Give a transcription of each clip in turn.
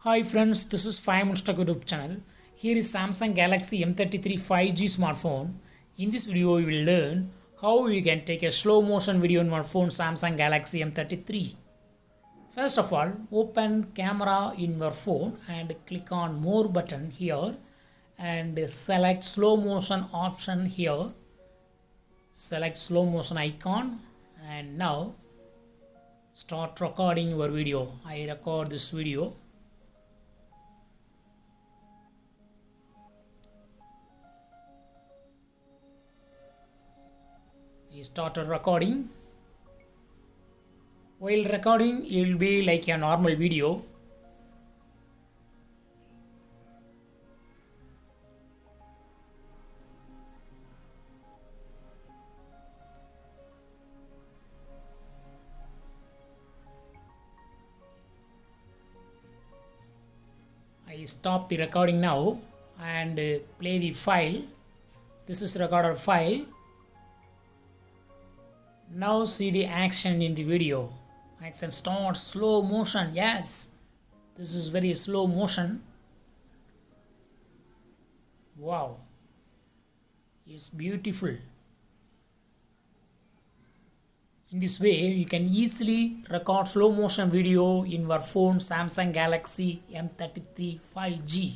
Hi friends, this is 5 Minutes Tech YouTube channel. Here is Samsung Galaxy M33 5G smartphone. In this video, we will learn how you can take a slow motion video on your phone Samsung Galaxy M33. First of all, open camera in your phone and click on more button here and select slow motion option here. Select slow motion icon and now start recording your video. I record this video. I started recording. While recording, it will be like a normal video. I stop the recording now and play the file. This is recorded file. Now see the action in the video. Action starts slow motion. Yes, this is very slow motion. Wow, it's beautiful. In this way, you can easily record slow motion video in your phone Samsung Galaxy M33 5G.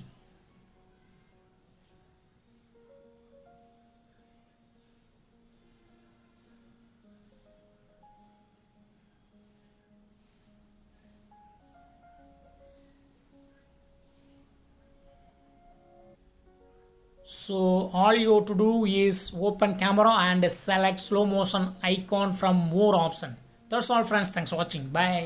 So all you have to do is open camera and select slow motion icon from more option. That's all friends. Thanks for watching. Bye.